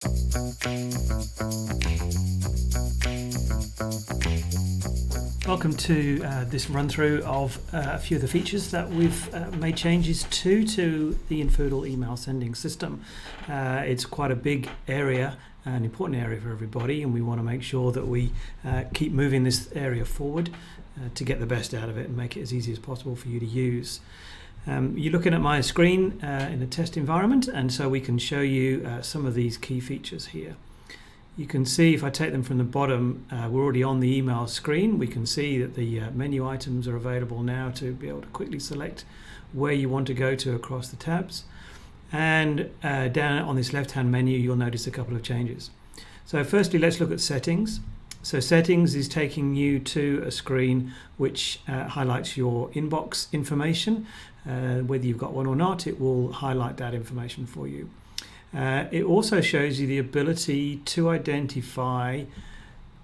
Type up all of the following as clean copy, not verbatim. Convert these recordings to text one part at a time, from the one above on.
Welcome to this run through of a few of the features that we've made changes to the infoodle email sending system. It's quite a big area, an important area for everybody, and we want to make sure that we keep moving this area forward to get the best out of it and make it as easy as possible for you to use. You're looking at my screen in a test environment, and so we can show you some of these key features here. You can see if I take them from the bottom, we're already on the email screen. We can see that the menu items are available now to be able to quickly select where you want to go to across the tabs. And down on this left-hand menu, you'll notice a couple of changes. So firstly, let's look at settings. So settings is taking you to a screen which highlights your inbox information. Whether you've got one or not, it will highlight that information for you. It also shows you the ability to identify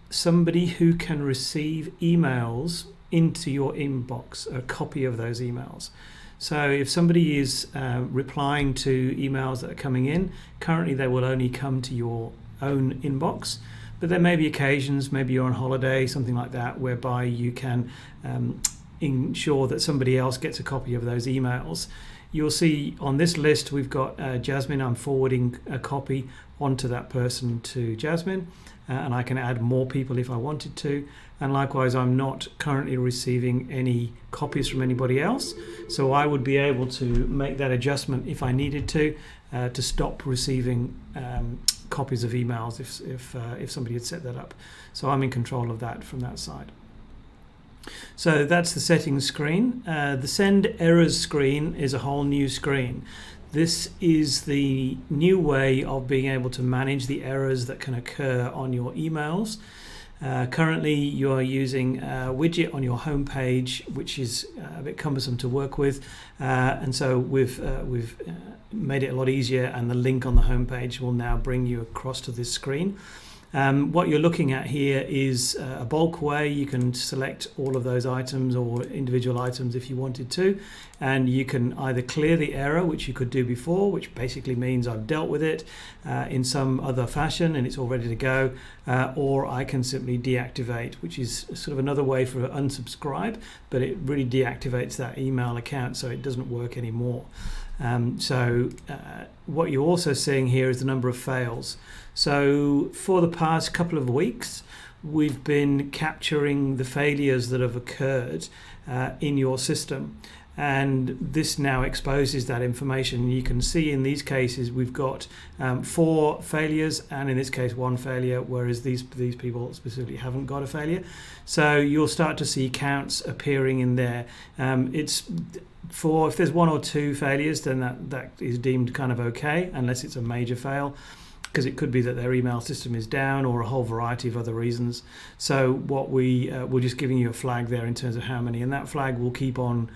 somebody who can receive emails into your inbox, a copy of those emails. So if somebody is replying to emails that are coming in, currently they will only come to your own inbox, but there may be occasions, maybe you're on holiday, something like that, whereby you can ensure that somebody else gets a copy of those emails. You'll see on this list we've got Jasmine. I'm forwarding a copy onto that person to Jasmine, and I can add more people if I wanted to. And likewise, I'm not currently receiving any copies from anybody else, so I would be able to make that adjustment if I needed to stop receiving copies of emails if somebody had set that up. So I'm in control of that from that side. So that's the settings screen. The send errors screen is a whole new screen. This is the new way of being able to manage the errors that can occur on your emails. Currently you are using a widget on your home page, which is a bit cumbersome to work with, and so we've made it a lot easier, and the link on the home page will now bring you across to this screen. What you're looking at here is a bulk way. You can select all of those items or individual items if you wanted to, and you can either clear the error, which you could do before, which basically means I've dealt with it in some other fashion and it's all ready to go, or I can simply deactivate, which is sort of another way for unsubscribe, but it really deactivates that email account so it doesn't work anymore. What you're also seeing here is the number of fails. So for the past couple of weeks, we've been capturing the failures that have occurred in your system, and this now exposes that information. You can see in these cases we've got 4 failures, and in this case 1 failure, whereas these people specifically haven't got a failure. So you'll start to see counts appearing in there. If there's 1 or 2 failures, then that is deemed kind of okay, unless it's a major fail, because it could be that their email system is down or a whole variety of other reasons. So what we're just giving you a flag there in terms of how many, and that flag will keep on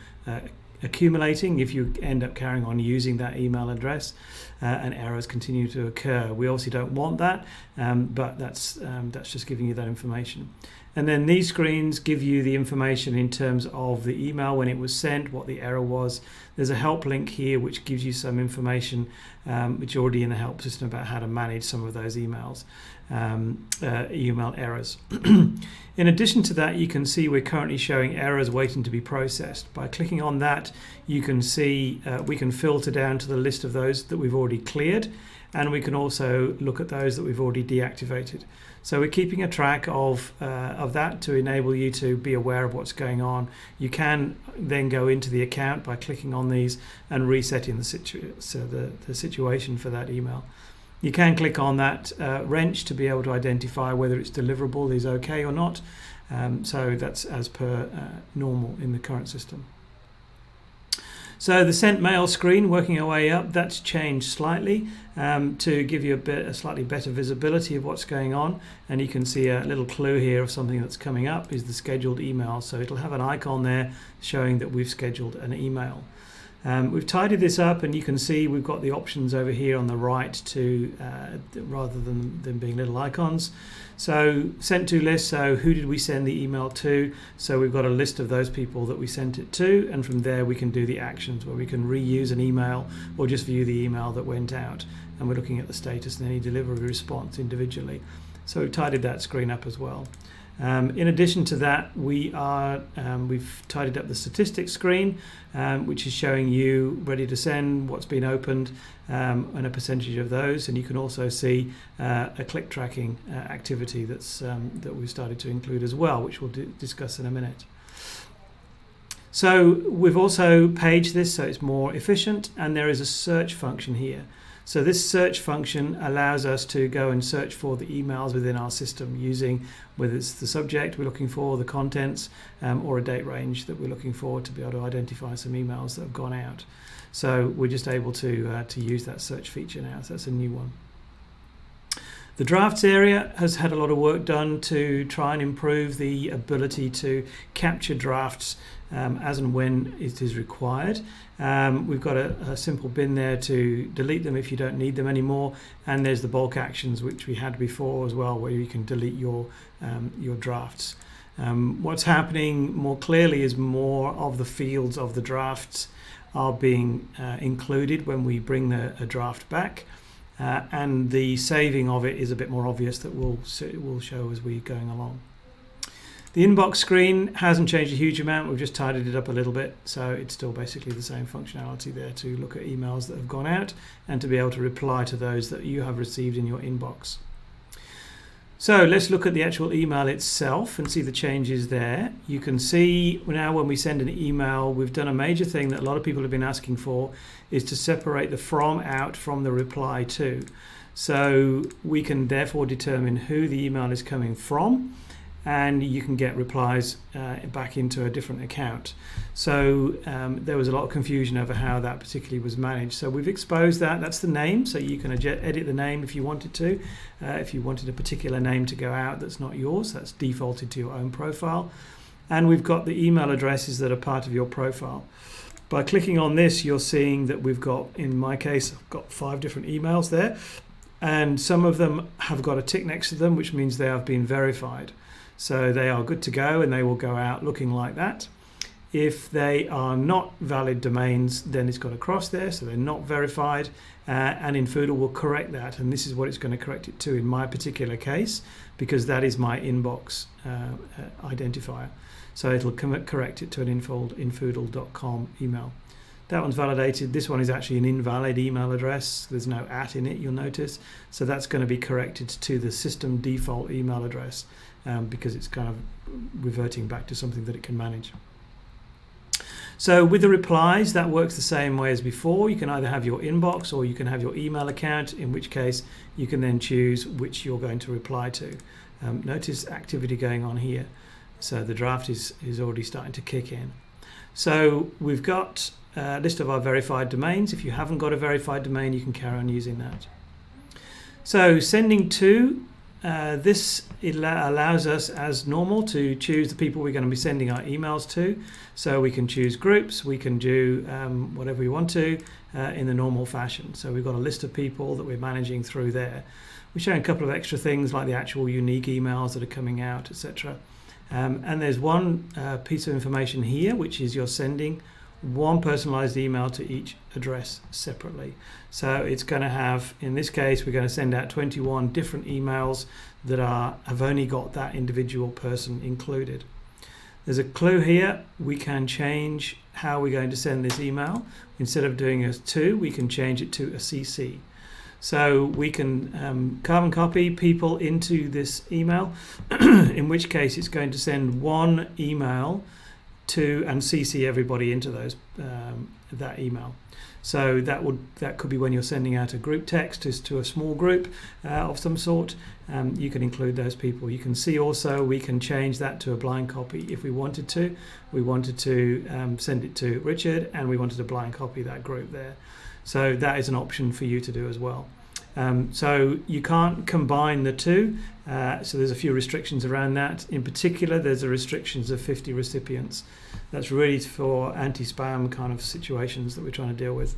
accumulating if you end up carrying on using that email address and errors continue to occur. We obviously don't want that, but that's just giving you that information. And then these screens give you the information in terms of the email, when it was sent, what the error was. There's a help link here which gives you some information which are already in the help system about how to manage some of those emails, email errors. In addition to that, you can see we're currently showing errors waiting to be processed. By clicking on that, you can see we can filter down to the list of those that we've already cleared, and we can also look at those that we've already deactivated. So we're keeping a track of that to enable you to be aware of what's going on. You can then go into the account by clicking on these and resetting the situation for that email. You can click on that wrench to be able to identify whether it's deliverable, is okay or not. So that's as per normal in the current system. So the sent mail screen, working our way up, that's changed slightly to give you a slightly better visibility of what's going on. And you can see a little clue here of something that's coming up is the scheduled email. So it'll have an icon there showing that we've scheduled an email. We've tidied this up, and you can see we've got the options over here on the right to rather than them being little icons. So sent to list, so who did we send the email to? So we've got a list of those people that we sent it to, and from there we can do the actions where we can reuse an email or just view the email that went out, and we're looking at the status and any delivery response individually. So we've tidied that screen up as well. In addition to that, we've tidied up the statistics screen, which is showing you ready to send, what's been opened, and a percentage of those. And you can also see a click tracking activity that we've started to include as well, which we'll discuss in a minute. So we've also paged this so it's more efficient, and there is a search function here. So this search function allows us to go and search for the emails within our system using whether it's the subject we're looking for, the contents, or a date range that we're looking for to be able to identify some emails that have gone out. So we're just able to use that search feature now. So that's a new one. The drafts area has had a lot of work done to try and improve the ability to capture drafts as and when it is required. We've got a simple bin there to delete them if you don't need them anymore, and there's the bulk actions which we had before as well, where you can delete your drafts. What's happening more clearly is more of the fields of the drafts are being included when we bring a draft back. And the saving of it is a bit more obvious, that we'll show as we're going along. The inbox screen hasn't changed a huge amount. We've just tidied it up a little bit, so it's still basically the same functionality there to look at emails that have gone out and to be able to reply to those that you have received in your inbox. So let's look at the actual email itself and see the changes there. You can see now when we send an email, we've done a major thing that a lot of people have been asking for, is to separate the from out from the reply to. So we can therefore determine who the email is coming from, and you can get replies back into a different account. So there was a lot of confusion over how that particularly was managed. So we've exposed that. That's the name, so you can edit the name if you wanted to. If you wanted a particular name to go out that's not yours, that's defaulted to your own profile. And we've got the email addresses that are part of your profile. By clicking on this, you're seeing that we've got, in my case, I've got 5 different emails there, and some of them have got a tick next to them, which means they have been verified. So they are good to go, and they will go out looking like that. If they are not valid domains, then it's got a cross there, so they're not verified, and infoodle will correct that, and this is what it's going to correct it to in my particular case, because that is my inbox identifier. So it'll correct it to an infoodle.com email. That one's validated. This one is actually an invalid email address. There's no @ in it, you'll notice. So that's going to be corrected to the system default email address, because it's kind of reverting back to something that it can manage. So with the replies, that works the same way as before. You can either have your inbox or you can have your email account, in which case you can then choose which you're going to reply to. Notice activity going on here. So the draft is already starting to kick in. So we've got a list of our verified domains. If you haven't got a verified domain, you can carry on using that. So sending to, it allows us as normal to choose the people we're going to be sending our emails to. So we can choose groups, we can do whatever we want to in the normal fashion. So we've got a list of people that we're managing through there. We're showing a couple of extra things like the actual unique emails that are coming out, etc. And there's one piece of information here, which is you're sending one personalized email to each address separately. So it's going to have, in this case, we're going to send out 21 different emails that have only got that individual person included. There's a clue here. We can change how we're going to send this email. Instead of doing a to, we can change it to a CC. So we can carbon copy people into this email, in which case it's going to send one email to and CC everybody into that email. So that could be when you're sending out a group text to a small group of some sort. You can include those people. You can see also we can change that to a blind copy if we wanted to. We wanted to send it to Richard, and we wanted to blind copy that group there. So that is an option for you to do as well. So you can't combine the two. So there's a few restrictions around that. In particular, there's a restrictions of 50 recipients. That's really for anti-spam kind of situations that we're trying to deal with.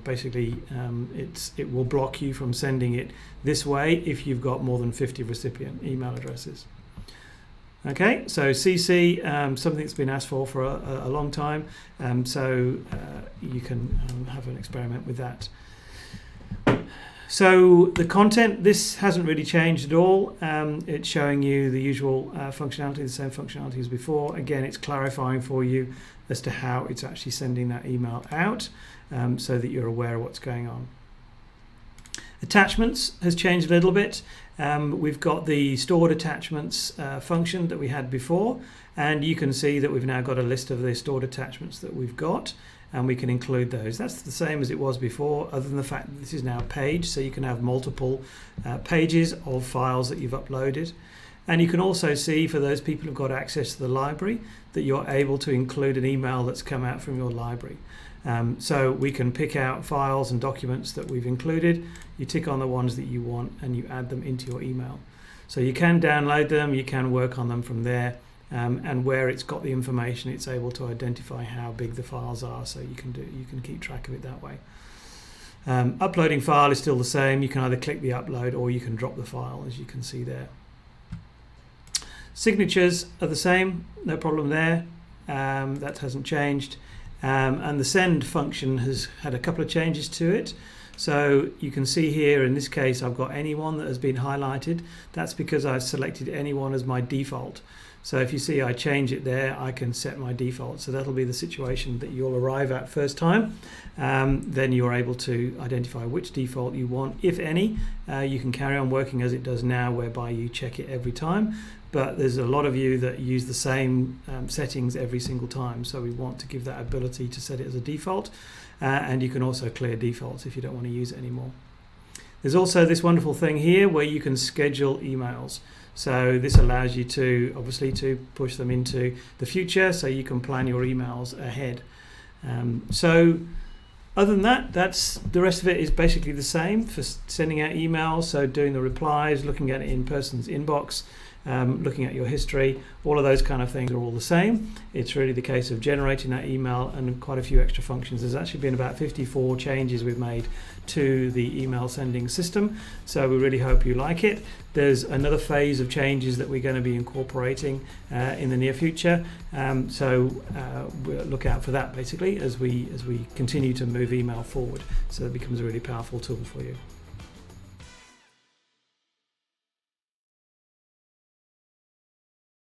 Basically it will block you from sending it this way if you've got more than 50 recipient email addresses. Okay, so CC, something that's been asked for a long time, so you can have an experiment with that. So the content, this hasn't really changed at all. It's showing you the usual functionality, the same functionality as before. Again, it's clarifying for you as to how it's actually sending that email out, so that you're aware of what's going on. Attachments has changed a little bit. We've got the stored attachments function that we had before, and you can see that we've now got a list of the stored attachments that we've got, and we can include those. That's the same as it was before, other than the fact that this is now a page, so you can have multiple pages of files that you've uploaded. And you can also see, for those people who've got access to the library, that you're able to include an email that's come out from your library. So we can pick out files and documents that we've included, you tick on the ones that you want, and you add them into your email. So you can download them, you can work on them from there, and where it's got the information, it's able to identify how big the files are, so you can keep track of it that way. Uploading file is still the same. You can either click the upload or you can drop the file, as you can see there. Signatures are the same, no problem there. That hasn't changed. And the send function has had a couple of changes to it. So you can see here, in this case, I've got anyone that has been highlighted. That's because I've selected anyone as my default. So if you see I change it there, I can set my default. So that'll be the situation that you'll arrive at first time. Then you're able to identify which default you want, if any. You can carry on working as it does now, whereby you check it every time. But there's a lot of you that use the same settings every single time. So we want to give that ability to set it as a default. And you can also clear defaults if you don't want to use it anymore. There's also this wonderful thing here where you can schedule emails. So this allows you to, obviously, to push them into the future, so you can plan your emails ahead. So other than that, the rest of it is basically the same for sending out emails. So doing the replies, looking at it in person's inbox, looking at your history, all of those kind of things are all the same. It's really the case of generating that email and quite a few extra functions. There's actually been about 54 changes we've made to the email sending system, so we really hope you like it. There's another phase of changes that we're going to be incorporating in the near future, so we'll look out for that basically as we continue to move email forward, so it becomes a really powerful tool for you.